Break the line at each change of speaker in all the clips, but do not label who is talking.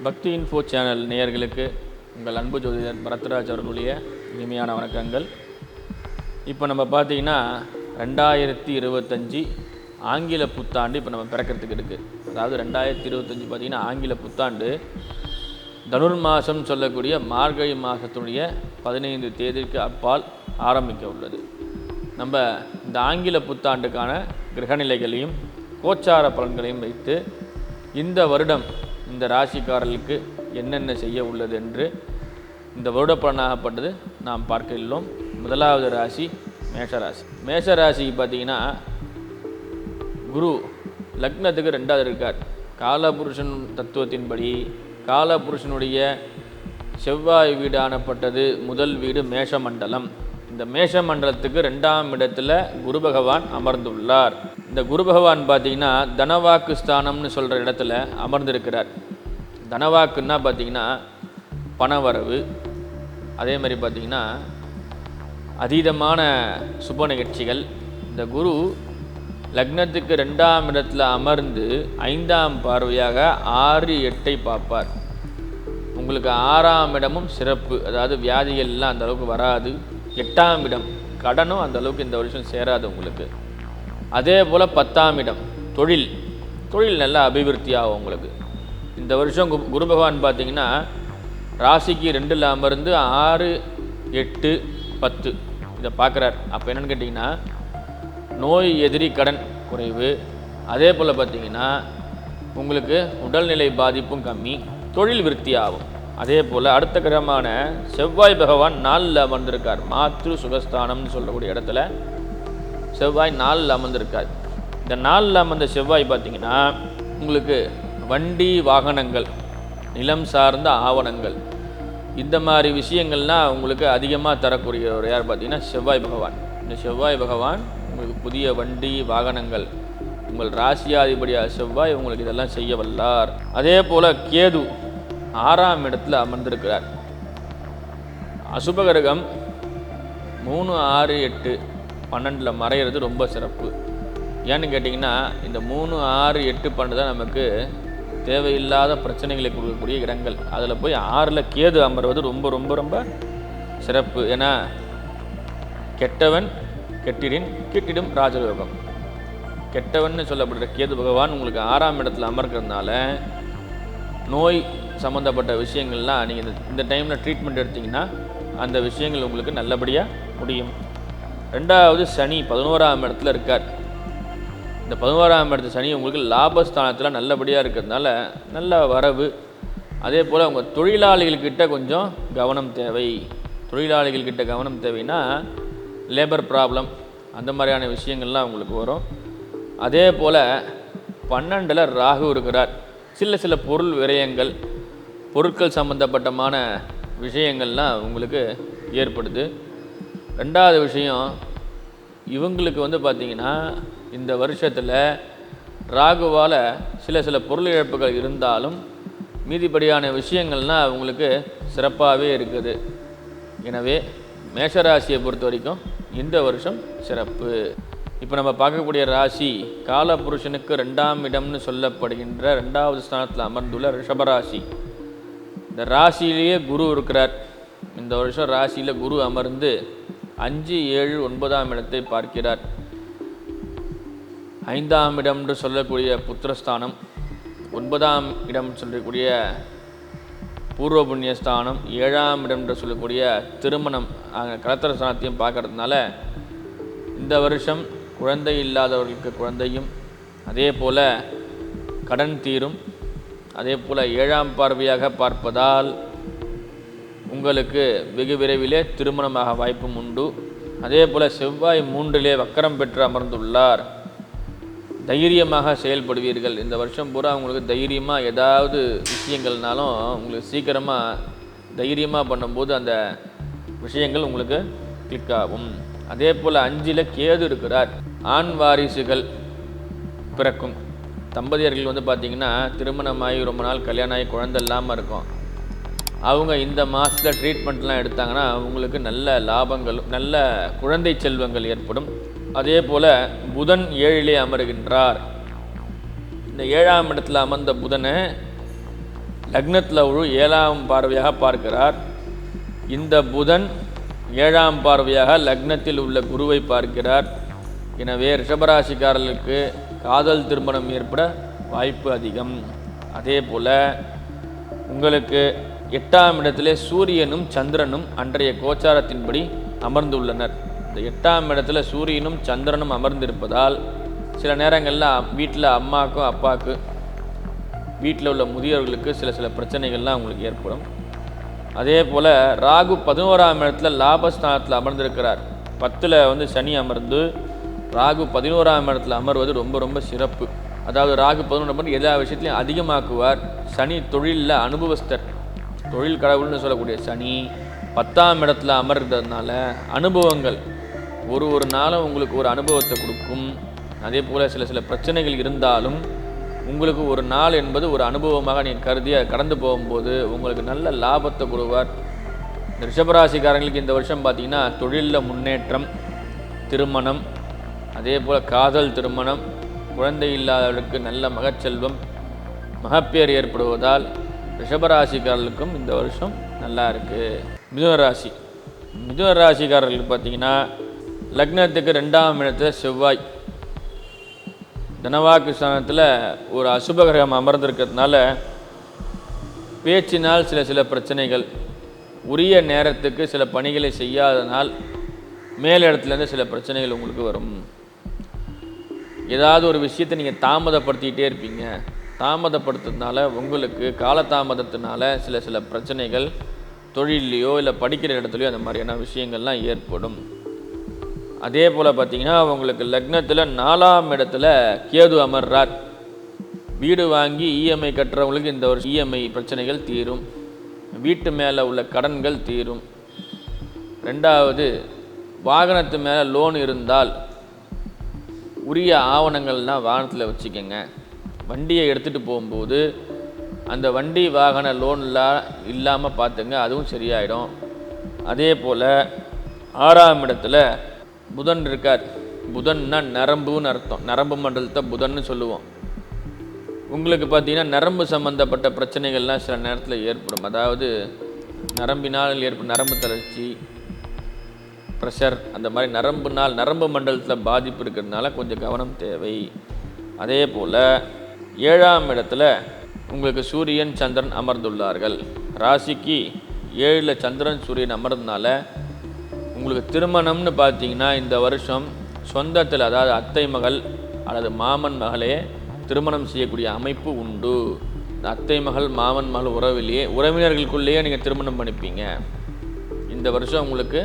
பக்தி info channel நேயர்களுக்கு உங்கள் அன்பு ஜோதிடர் பரத்ராஜ் அவர்களுடைய இனிமையான வணக்கங்கள். இப்போ நம்ம பார்த்திங்கன்னா 2025 ஆங்கில புத்தாண்டு இப்போ நம்ம பிறக்கிறதுக்கு இருக்குது. அதாவது 2025 பார்த்திங்கன்னா ஆங்கில புத்தாண்டு தனுர் மாதம் சொல்லக்கூடிய மார்கழி மாதத்துடைய 15 தேதிக்கு அப்பால் ஆரம்பிக்க உள்ளது. நம்ம இந்த ஆங்கில புத்தாண்டுக்கான கிரகநிலைகளையும் கோச்சார பலன்களையும் வைத்து இந்த வருடம் இந்த ராசிக்காரர்களுக்கு என்னென்ன செய்ய உள்ளது என்று இந்த வருட பலனாகப்பட்டது நாம் பார்க்க உள்ளோம். முதலாவது ராசி மேஷராசி. மேஷராசிக்கு பார்த்திங்கன்னா குரு லக்னத்துக்கு 2வது இருக்கார். காலபுருஷன் தத்துவத்தின்படி காலபுருஷனுடைய செவ்வாய் வீடு ஆனப்பட்டது முதல் வீடு மேஷமண்டலம். இந்த மேஷமண்டலத்துக்கு 2ஆம் இடத்துல குரு பகவான் அமர்ந்துள்ளார். இந்த குரு பகவான் பார்த்திங்கன்னா தனவாக்கு ஸ்தானம்னு சொல்கிற இடத்துல அமர்ந்திருக்கிறார். தனவாக்குன்னா பார்த்திங்கன்னா பணவரவு, அதே மாதிரி பார்த்திங்கன்னா அதீதமான சுப நிகழ்ச்சிகள். இந்த குரு லக்னத்துக்கு 2ஆம் இடத்துல அமர்ந்து 5ஆம் பார்வையாக 6, 8 பார்ப்பார். உங்களுக்கு 6ஆம் இடமும் சிறப்பு, அதாவது வியாதிகள் எல்லாம் அந்த அளவுக்கு வராது. 8ஆம் இடம் கடனும் அந்த அளவுக்கு இந்த வருஷம் சேராது உங்களுக்கு. அதே போல் 10ஆம் இடம் தொழில் நல்லா அபிவிருத்தி ஆகும் உங்களுக்கு. இந்த வருஷம் குரு பகவான் பார்த்திங்கன்னா ராசிக்கு 2ல் அமர்ந்து 6, 8, 10 இதை பார்க்குறார். அப்போ என்னென்னு கேட்டிங்கன்னா நோய் எதிரி கடன் குறைவு, அதே போல் பார்த்திங்கன்னா உங்களுக்கு உடல்நிலை பாதிப்பும் கம்மி, தொழில் விருத்தி ஆகும். அதே போல் அடுத்த கிரகமான செவ்வாய் பகவான் 4ல் அமர்ந்திருக்கார். மாத்ரு சுகஸ்தானம்னு சொல்லக்கூடிய இடத்துல செவ்வாய் 4ல் அமர்ந்திருக்கார். இந்த 4ல் அமர்ந்த செவ்வாய் பார்த்திங்கன்னா உங்களுக்கு வண்டி வாகனங்கள், நிலம் சார்ந்த ஆவணங்கள், இந்த மாதிரி விஷயங்கள்லாம் உங்களுக்கு அதிகமாக தரக்கூடியவர் யார் பார்த்திங்கன்னா செவ்வாய் பகவான். இந்த செவ்வாய் பகவான் உங்களுக்கு புதிய வண்டி வாகனங்கள், உங்கள் ராசியாதிபதியாக செவ்வாய் உங்களுக்கு இதெல்லாம் செய்ய வல்லார். அதே போல் கேது 6ஆம் இடத்துல அமர்ந்திருக்கிறார். அசுபகிரகம் 3, 6, 8, 12 மறையிறது ரொம்ப சிறப்பு. ஏன்னு கேட்டிங்கன்னா இந்த 3, 6, 8, 12 தான் நமக்கு தேவையில்லாத பிரச்சனைகளை கொடுக்கக்கூடிய இடங்கள். அதில் போய் 6ல் கேது அமர்வது ரொம்ப ரொம்ப ரொம்ப சிறப்பு. ஏன்னா கெட்டவன் கெட்டிடும் ராஜயோகம். கெட்டவன் சொல்லப்படுற கேது பகவான் உங்களுக்கு 6ஆம் இடத்துல அமர்க்கிறதுனால நோய் சம்மந்தப்பட்ட விஷயங்கள்லாம் நீங்கள் இந்த டைமில் ட்ரீட்மெண்ட் எடுத்திங்கன்னா அந்த விஷயங்கள் உங்களுக்கு நல்லபடியாக முடியும். 2வது சனி 11ஆம் இடத்துல இருக்கார். இந்த 11ஆம் இடத்து சனி உங்களுக்கு லாபஸ்தானத்தில் நல்லபடியாக இருக்கிறதுனால நல்ல வரவு. அதே போல் உங்கள் தொழிலாளிகள்கிட்ட கொஞ்சம் கவனம் தேவை. தொழிலாளிகள்கிட்ட கவனம் தேவைன்னா லேபர் ப்ராப்ளம் அந்த மாதிரியான விஷயங்கள்லாம் உங்களுக்கு வரும். அதே போல் 12ல் ராகு இருக்கிறார். சில பொருள் விரயங்கள், பொருட்கள் சம்பந்தப்பட்டமான விஷயங்கள்லாம் உங்களுக்கு ஏற்படுது. 2வது விஷயம் இவங்களுக்கு பார்த்திங்கன்னா இந்த வருஷத்தில் ராகுவால் சில பொருள் இழப்புகள் இருந்தாலும் மீதிப்படியான விஷயங்கள்லாம் உங்களுக்கு சிறப்பாகவே இருக்குது. எனவே மேஷராசியை பொறுத்த வரைக்கும் இந்த வருஷம் சிறப்பு. இப்போ நம்ம பார்க்கக்கூடிய ராசி காலபுருஷனுக்கு 2ஆம் இடம்னு சொல்லப்படுகின்ற 2வது ஸ்தானத்தில் அமர்ந்துள்ள ரிஷபராசி. இந்த ராசியிலேயே குரு இருக்கிறார். இந்த வருஷம் ராசியில் குரு அமர்ந்து 5, 7, 9ஆம் இடத்தை பார்க்கிறார். 5ஆம் இடம் என்று சொல்லக்கூடிய புத்திரஸ்தானம், 9ஆம் இடம் சொல்லக்கூடிய பூர்வ புண்ணியஸ்தானம், 7ஆம் இடம் என்று சொல்லக்கூடிய திருமணம் கலத்திர ஸ்தானத்தையும் பார்க்கறதுனால இந்த வருஷம் குழந்தை இல்லாதவர்களுக்கு குழந்தையும், அதே போல் கடன் தீரும். அதே போல் 7ஆம் பார்வையாக பார்ப்பதால் உங்களுக்கு வெகு விரைவிலே திருமணமாக வாய்ப்பும் உண்டு. அதே போல் செவ்வாய் 3லே வக்கரம் பெற்று அமர்ந்துள்ளார். தைரியமாக செயல்படுவீர்கள். இந்த வருஷம் பூரா உங்களுக்கு தைரியமாக ஏதாவது விஷயங்கள்னாலும் உங்களுக்கு சீக்கிரமாக தைரியமாக பண்ணும்போது அந்த விஷயங்கள் உங்களுக்கு கிளிக் ஆகும். அதே போல் 5ல் கேது இருக்கிறார். ஆண் வாரிசுகள் பிறக்கும். தம்பதியர்கள் பார்த்திங்கன்னா திருமணமாகி ரொம்ப நாள் கல்யாணம் ஆகி குழந்தை இல்லாமல் இருக்கும். அவங்க இந்த மாதத்தில் ட்ரீட்மெண்ட்லாம் எடுத்தாங்கன்னா அவங்களுக்கு நல்ல லாபங்களும் நல்ல குழந்தை செல்வங்கள் ஏற்படும். அதே போல் புதன் 7லே அமருகின்றார். இந்த 7ஆம் இடத்துல அமர்ந்த புதனை லக்னத்தில் 7ஆம் பார்வையாக பார்க்கிறார். இந்த புதன் 7ஆம் பார்வையாக லக்னத்தில் உள்ள குருவை பார்க்கிறார். எனவே ரிஷபராசிக்காரர்களுக்கு காதல் திருமணம் ஏற்பட வாய்ப்பு அதிகம். அதே போல் உங்களுக்கு 8ஆம் இடத்திலே சூரியனும் சந்திரனும் அன்றைய கோச்சாரத்தின்படி அமர்ந்துள்ளனர். இந்த 8ஆம் இடத்துல சூரியனும் சந்திரனும் அமர்ந்திருப்பதால் சில நேரங்களில் வீட்டில் அம்மாவுக்கும் அப்பாவுக்கு வீட்டில் உள்ள முதியோர்களுக்கு சில பிரச்சனைகள்லாம் உங்களுக்கு ஏற்படும். அதே போல் ராகு 11ஆம் இடத்துல லாபஸ்தானத்தில் அமர்ந்திருக்கிறார். 10ல் சனி அமர்ந்து ராகு 11ஆம் இடத்துல அமர்வது ரொம்ப ரொம்ப சிறப்பு. அதாவது ராகு 11 எல்லா விஷயத்துலையும் அதிகமாக்குவார். சனி தொழிலில் அனுபவஸ்தர், தொழில் கடவுள்னு சொல்லக்கூடிய சனி 10ஆம் இடத்துல அமர்கிறதுனால அனுபவங்கள் ஒரு நாளும் உங்களுக்கு ஒரு அனுபவத்தை கொடுக்கும். அதே போல் சில பிரச்சனைகள் இருந்தாலும் உங்களுக்கு ஒரு நாள் என்பது ஒரு அனுபவமாக நீங்கள் கருதி கடந்து போகும்போது உங்களுக்கு நல்ல லாபத்தை கொடுவார். இந்த ரிஷபராசிக்காரங்களுக்கு இந்த வருஷம் பார்த்திங்கன்னா தொழிலில் முன்னேற்றம், திருமணம், அதே போல் காதல் திருமணம், குழந்தை இல்லாதவர்களுக்கு நல்ல மகச்செல்வம், மகப்பேர் ஏற்படுவதால் ரிஷபராசிக்காரர்களுக்கும் இந்த வருஷம் நல்லா இருக்குது. மிதுன ராசிக்காரர்களுக்கு பார்த்திங்கன்னா லக்னத்துக்கு 2ஆம் இடத்துல செவ்வாய் தனவாக்கு ஸ்தானத்தில் ஒரு அசுபகிரகம் அமர்ந்திருக்கிறதுனால பேச்சினால் சில பிரச்சனைகள், உரிய நேரத்துக்கு சில பணிகளை செய்யாதனால் மேலிடத்துலேருந்து சில பிரச்சனைகள் உங்களுக்கு வரும். ஏதாவது ஒரு விஷயத்தை நீங்கள் தாமதப்படுத்திக்கிட்டே இருப்பீங்க. தாமதப்படுத்துறதுனால உங்களுக்கு காலதாமதத்தினால சில பிரச்சனைகள் தொழிலையோ இல்லை படிக்கிற இடத்துலையோ அந்த மாதிரியான விஷயங்கள்லாம் ஏற்படும். அதே போல் பார்த்திங்கன்னா உங்களுக்கு லக்னத்தில் 4ஆம் இடத்துல கேது அமர்றார். வீடு வாங்கி இஎம்ஐ கட்டுறவங்களுக்கு இந்த ஒரு இஎம்ஐ பிரச்சனைகள் தீரும். வீட்டு மேலே உள்ள கடன்கள் தீரும். 2வது வாகனத்து மேலே லோன் இருந்தால் உரிய ஆவணங்கள்லாம் வாகனத்தில் வச்சுக்கோங்க. வண்டியை எடுத்துகிட்டு போகும்போது அந்த வண்டி வாகன லோன் இல்லாமல் பார்த்துங்க, அதுவும் சரியாயிடும். அதே போல் 6ஆம் இடத்துல புதன் இருக்கார். புதன்னா நரம்புன்னு அர்த்தம். நரம்பு மண்டலத்தை புதன்னு சொல்லுவோம். உங்களுக்கு பார்த்திங்கன்னா நரம்பு சம்மந்தப்பட்ட பிரச்சனைகள்லாம் சில நேரத்தில் ஏற்படும். அதாவது நரம்பினால் ஏற்படும் நரம்பு தளர்ச்சி, ப்ரெஷர், அந்த மாதிரி நரம்பு மண்டலத்தில் பாதிப்பு இருக்கிறதுனால கொஞ்சம் கவனம் தேவை. அதே போல் 7ஆம் இடத்துல உங்களுக்கு சூரியன் சந்திரன் அமர்ந்துள்ளார்கள். ராசிக்கு 7ல் சந்திரன் சூரியன் அமர்ந்ததுனால உங்களுக்கு திருமணம்னு பார்த்தீங்கன்னா இந்த வருஷம் சொந்தத்தில், அதாவது அத்தை மகள் அல்லது மாமன் மகளே திருமணம் செய்யக்கூடிய அமைப்பு உண்டு. அத்தை மகள் மாமன் மகள் உறவினர்களுக்குள்ளேயே நீங்கள் திருமணம் பண்ணிப்பீங்க. இந்த வருஷம் உங்களுக்கு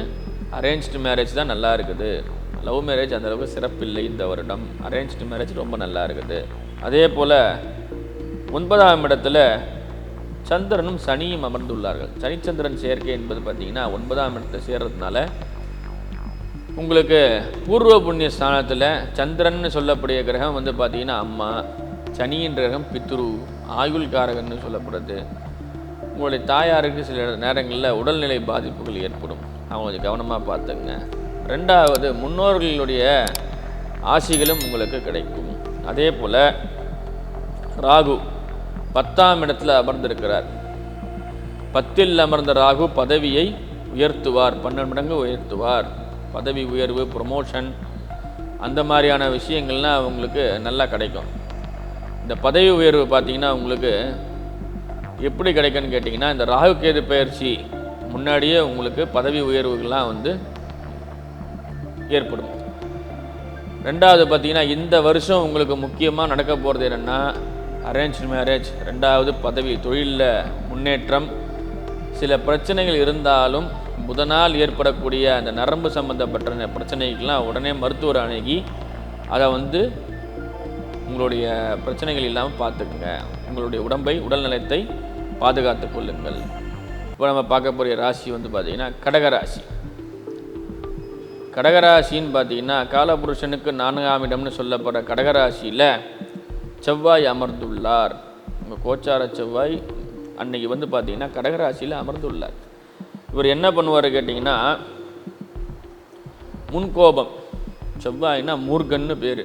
அரேஞ்ச்டு மேரேஜ் தான் நல்லா இருக்குது. லவ் மேரேஜ் அந்தளவுக்கு சிறப்பில்லை இந்த வருடம். அரேஞ்ச்டு மேரேஜ் ரொம்ப நல்லா இருக்குது. அதே போல் 9ஆம் இடத்துல சந்திரனும் சனியும் அமர்ந்துள்ளார்கள். சனிச்சந்திரன் சேர்க்கை என்பது பார்த்திங்கன்னா 9ஆம் இடத்துல சேர்றதுனால உங்களுக்கு பூர்வ புண்ணிய ஸ்தானத்தில் சந்திரன் சொல்லக்கூடிய கிரகம் பார்த்திங்கன்னா அம்மா, சனியின் கிரகம் பித்ரு, ஆயுள்காரகன்னு சொல்லப்படுறது. உங்களுடைய தாயாருக்கு சில நேரங்களில் உடல்நிலை பாதிப்புகள் ஏற்படும். அவங்க கொஞ்சம் கவனமாக பார்த்துங்க. 2வது முன்னோர்களுடைய ஆசிகளும் உங்களுக்கு கிடைக்கும். அதே போல் ராகு 10ஆம் இடத்துல அமர்ந்திருக்கிறார். 10ல் அமர்ந்த ராகு பதவியை உயர்த்துவார், 12 மடங்கு உயர்த்துவார். பதவி உயர்வு, ப்ரொமோஷன், அந்த மாதிரியான விஷயங்கள்லாம் உங்களுக்கு நல்லா கிடைக்கும். இந்த பதவி உயர்வு பார்த்திங்கன்னா உங்களுக்கு எப்படி கிடைக்குன்னு கேட்டிங்கன்னா, இந்த ராகு கேது பயிற்சி முன்னாடியே உங்களுக்கு பதவி உயர்வுகள்லாம் ஏற்படும். 2வது பார்த்திங்கன்னா இந்த வருஷம் உங்களுக்கு முக்கியமாக நடக்க போகிறது என்னென்னா அரேஞ்ச் மேரேஜ், 2வது பதவி, தொழிலில் முன்னேற்றம். சில பிரச்சனைகள் இருந்தாலும் புதனால் ஏற்படக்கூடிய அந்த நரம்பு சம்பந்தப்பட்ட பிரச்சனைகள்லாம் உடனே மருத்துவர் அணுகி அதை உங்களுடைய பிரச்சனைகள் இல்லாமல் பார்த்துக்குங்க. உங்களுடைய உடல்நலத்தை பாதுகாத்து கொள்ளுங்கள். இப்போ நம்ம பார்க்க போகிற ராசி பார்த்திங்கன்னா கடகராசி. கடகராசின்னு பார்த்திங்கன்னா காலபுருஷனுக்கு 4ஆம் இடம்னு சொல்லப்படுற கடகராசியில் செவ்வாய் அமர்ந்துள்ளார். உங்கள் கோச்சார செவ்வாய் அன்னைக்கு பார்த்திங்கன்னா கடகராசியில் அமர்ந்துள்ளார். இவர் என்ன பண்ணுவார் கேட்டிங்கன்னா, முன்கோபம், செவ்வாய்னா மூர்கன்னு பேர்.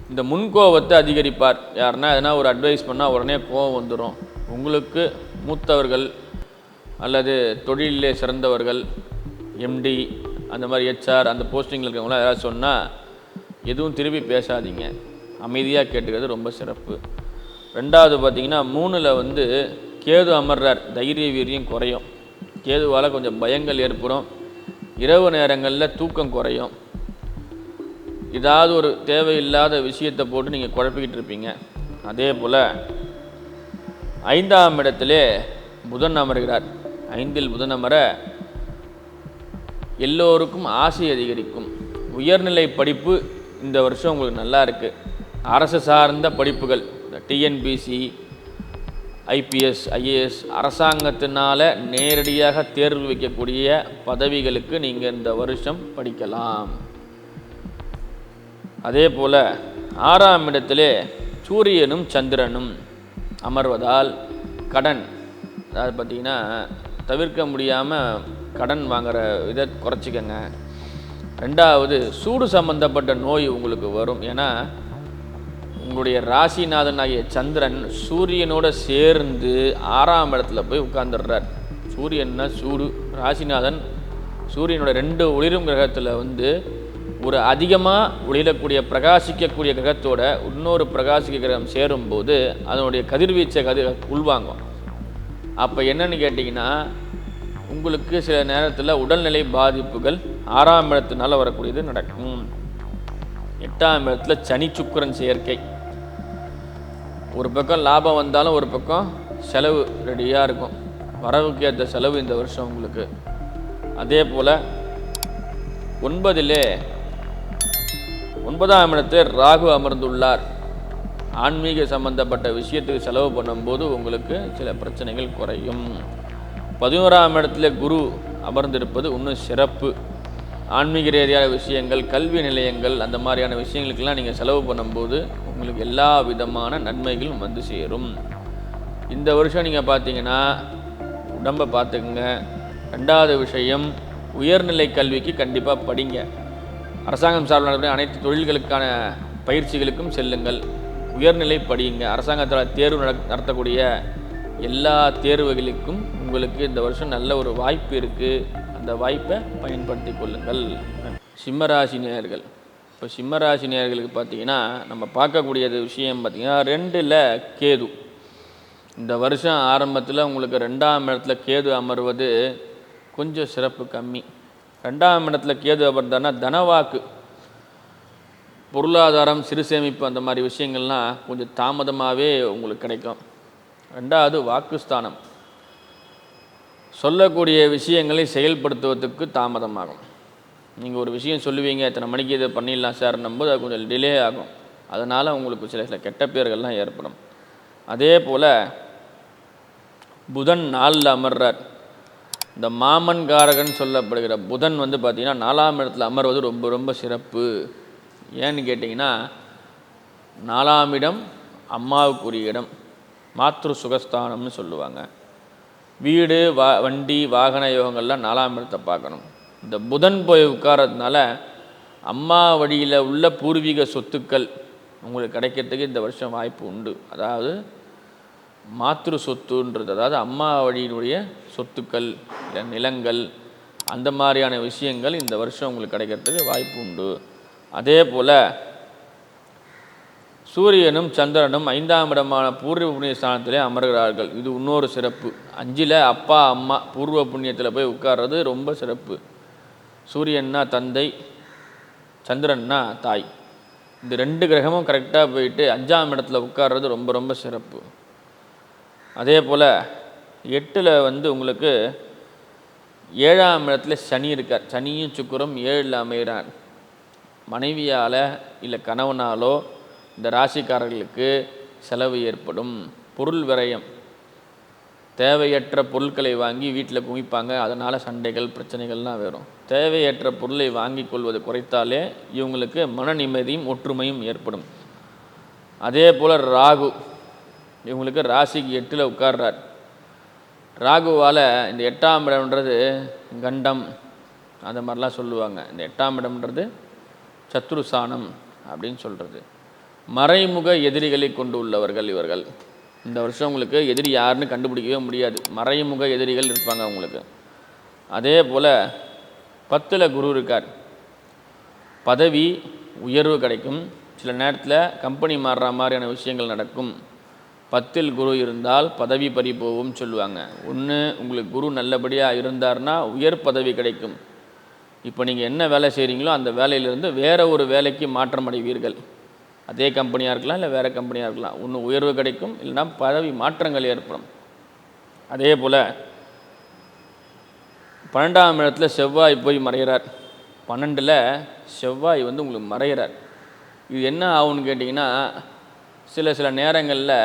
இந்த முன்கோபத்தை அதிகரிப்பார். யாருன்னா எதனா ஒரு அட்வைஸ் பண்ணால் உடனே கோபம் வந்துடும். உங்களுக்கு மூத்தவர்கள் அல்லது தொழிலே சிறந்தவர்கள், எம்டி அந்த மாதிரி ஹெச்ஆர் அந்த போஸ்டிங்கில் இருக்கிறவங்களாம் யாராவது சொன்னால் எதுவும் திருப்பி பேசாதீங்க, அமைதியாக கேட்டுக்கிறது ரொம்ப சிறப்பு. ரெண்டாவது பார்த்திங்கன்னா 3ல் வந்து கேது அமர்றார், தைரிய வீரியம் குறையும். கேதுவால் கொஞ்சம் பயங்கள் ஏற்படும். இரவு நேரங்களில் தூக்கம் குறையும். ஏதாவது ஒரு தேவையில்லாத விஷயத்தை போட்டு நீங்கள் குழப்பிக்கிட்டு இருப்பீங்க. அதே போல் 5ஆம் இடத்திலே புதன் அமர்கிறார். 5இல் புதன் அமர எல்லோருக்கும் ஆசை அதிகரிக்கும். உயர்நிலை படிப்பு இந்த வருஷம் உங்களுக்கு நல்லா இருக்குது. அரசு சார்ந்த படிப்புகள், டிஎன்பிசி, ஐபிஎஸ், ஐஏஎஸ், அரசாங்கத்தினால் நேரடியாக தேர்வு வைக்கக்கூடிய பதவிகளுக்கு நீங்கள் இந்த வருஷம் படிக்கலாம். அதே போல் 6ஆம் இடத்திலே சூரியனும் சந்திரனும் அமர்வதால் கடன், அதாவது பார்த்திங்கன்னா தவிர்க்க முடியாமல் கடன் வாங்குகிற இதை குறைச்சிக்கங்க. ரெண்டாவது சூடு சம்பந்தப்பட்ட நோய் உங்களுக்கு வரும். ஏன்னா உங்களுடைய ராசிநாதன் ஆகிய சந்திரன் சூரியனோடு சேர்ந்து 6ஆம் இடத்துல போய் உட்கார்ந்துடுறார். சூரியன்னா சூடு, ராசிநாதன் சூரியனோட 2 ஒளிரும் கிரகத்தில் வந்து ஒரு அதிகமாக ஒளிரக்கூடிய பிரகாசிக்கக்கூடிய கிரகத்தோட இன்னொரு பிரகாசிக்க கிரகம் சேரும்போது அதனுடைய கதிர்வீச்சை உள்வாங்கும். அப்போ என்னன்னு கேட்டிங்கன்னா உங்களுக்கு சில நேரத்தில் உடல்நிலை பாதிப்புகள் 6ஆம் இடத்தினால வரக்கூடியது நடக்கும். 8ஆம் இடத்துல சனி சுக்கிரன் சேர்க்கை. ஒரு பக்கம் லாபம் வந்தாலும் ஒரு பக்கம் செலவு ரெடியாக இருக்கும். வரவுக்கு ஏற்ற செலவு இந்த வருஷம் உங்களுக்கு. அதே போல் 9ஆம் இடத்தில் ராகு அமர்ந்துள்ளார். ஆன்மீக சம்பந்தப்பட்ட விஷயத்துக்கு செலவு பண்ணும்போது உங்களுக்கு சில பிரச்சனைகள் குறையும். 11ஆம் இடத்துல குரு அமர்ந்திருப்பது இன்னும் சிறப்பு. ஆன்மீக ரீதியான விஷயங்கள், கல்வி நிலையங்கள் அந்த மாதிரியான விஷயங்களுக்கெல்லாம் நீங்கள் செலவு பண்ணும்போது உங்களுக்கு எல்லா விதமான நன்மைகளும் வந்து சேரும். இந்த வருஷம் நீங்கள் பார்த்தீங்கன்னா உடம்பை பார்த்துக்குங்க. 2வது விஷயம், உயர்நிலை கல்விக்கு கண்டிப்பாக படிங்க. அரசாங்கம் சார்பில் நடக்கிற அனைத்து தொழில்களுக்கான பயிற்சிகளுக்கும் செல்லுங்கள். உயர்நிலை படியுங்க. அரசாங்கத்தால் தேர்வு நடத்தக்கூடிய எல்லா தேர்வுகளுக்கும் உங்களுக்கு இந்த வருஷம் நல்ல ஒரு வாய்ப்பு இருக்குது. அந்த வாய்ப்பை பயன்படுத்தி கொள்ளுங்கள். சிம்மராசி நேயர்கள், இப்போ சிம்மராசி நேயர்களுக்கு பார்த்திங்கன்னா நம்ம பார்க்கக்கூடியது விஷயம் பார்த்திங்கன்னா 2ல் கேது. இந்த வருஷம் ஆரம்பத்தில் உங்களுக்கு 2ஆம் இடத்துல கேது அமர்வது கொஞ்சம் சிறப்பு கம்மி. 2ஆம் இடத்துல கேது அமர்ந்தான்னா தனவாக்கு, பொருளாதாரம், சிறு சேமிப்பு அந்த மாதிரி விஷயங்கள்லாம் கொஞ்சம் தாமதமாகவே உங்களுக்கு கிடைக்கும். 2வது வாக்குஸ்தானம், சொல்லக்கூடிய விஷயங்களை செயல்படுத்துவதற்கு தாமதமாகும். நீங்கள் ஒரு விஷயம் சொல்லுவீங்க, இத்தனை மணிக்கு இதை பண்ணிடலாம் சார்னும் போது அது கொஞ்சம் டிலே ஆகும். அதனால் உங்களுக்கு சில கெட்ட பேர்கள்லாம் ஏற்படும். அதே போல் புதன் 4ல் அமர்றார். இந்த மாமன் காரகன் சொல்லப்படுகிற புதன் வந்து பார்த்திங்கன்னா 4ஆம் இடத்துல அமர்வது ரொம்ப ரொம்ப சிறப்பு. ஏன்னு கேட்டிங்கன்னா 4ஆம் இடம் அம்மாவுக்குரிய இடம், மாத்ரு சுகஸ்தானம்னு சொல்லுவாங்க. வீடு வண்டி வாகன யோகங்கள்லாம் 4ஆம் இடத்தை பார்க்கணும். இந்த புதன் போய் உட்காரதுனால அம்மா வழியில் உள்ள பூர்வீக சொத்துக்கள் உங்களுக்கு கிடைக்கிறதுக்கு இந்த வருஷம் வாய்ப்பு உண்டு. அதாவது மாத்ரு சொத்துன்றது, அதாவது அம்மா வழியினுடைய சொத்துக்கள், நிலங்கள், அந்த மாதிரியான விஷயங்கள் இந்த வருஷம் உங்களுக்கு கிடைக்கிறதுக்கு வாய்ப்பு உண்டு. அதே போல் சூரியனும் சந்திரனும் 5ஆம் இடமான பூர்வ புண்ணிய ஸ்தானத்திலே அமர்கிறார்கள். இது இன்னொரு சிறப்பு. 5ல் அப்பா அம்மா பூர்வ புண்ணியத்தில் போய் உட்கார்றது ரொம்ப சிறப்பு. சூரியன்னா தந்தை, சந்திரன்னா தாய். இந்த 2 கிரகமும் கரெக்டாக போயிட்டு 5ஆம் இடத்துல உட்கார்றது ரொம்ப ரொம்ப சிறப்பு. அதே போல் 8ல் வந்து உங்களுக்கு 7ஆம் இடத்துல சனி இருக்கார். சனியும் சுக்கிரனும் 7ல் அமைகிறார். மனைவியால் இல்லை கணவனாலோ இந்த ராசிக்காரர்களுக்கு செலவு ஏற்படும். பொருள் விரயம், தேவையற்ற பொருட்களை வாங்கி வீட்டில் குவிப்பாங்க. அதனால் சண்டைகள் பிரச்சனைகள்லாம் வரும். தேவையற்ற பொருளை வாங்கி கொள்வது குறைத்தாலே இவங்களுக்கு மன நிம்மதியும் ஒற்றுமையும் ஏற்படும். அதே போல் ராகு இவங்களுக்கு ராசிக்கு 8ல் உட்கார்றார். ராகுவால் இந்த 8ஆம் இடம்ன்றது கண்டம் அந்த மாதிரிலாம் சொல்லுவாங்க. இந்த 8ஆம் இடம்ன்றது சத்ருசானம் அப்படின்னு சொல்கிறது. மறைமுக எதிரிகளை கொண்டு உள்ளவர்கள் இவர்கள். இந்த வருஷம் உங்களுக்கு எதிரி யாருன்னு கண்டுபிடிக்கவே முடியாது. மறைமுக எதிரிகள் இருப்பாங்க உங்களுக்கு. அதே போல் 10ல் குரு இருக்கார். பதவி உயர்வு கிடைக்கும். சில நேரத்தில் கம்பெனி மாறுற மாதிரியான விஷயங்கள் நடக்கும். 10ல் குரு இருந்தால் பதவி பறி போகும் சொல்லுவாங்க. ஒன்று உங்களுக்கு குரு நல்லபடியாக இருந்தார்னா உயர் பதவி கிடைக்கும். இப்போ நீங்கள் என்ன வேலை செய்கிறீங்களோ அந்த வேலையிலிருந்து வேறு ஒரு வேலைக்கு மாற்றம் அடைவீர்கள். அதே கம்பெனியாக இருக்கலாம், இல்லை வேறு கம்பெனியாக இருக்கலாம். ஒன்று உயர்வு கிடைக்கும், இல்லைனா பதவி மாற்றங்கள் ஏற்படும். அதே போல் 12ஆம் இடத்துல செவ்வாய் போய் மறைகிறார். 12ல் செவ்வாய் வந்து உங்களுக்கு மறைகிறார். இது என்ன ஆகும்னு கேட்டிங்கன்னா, சில நேரங்களில்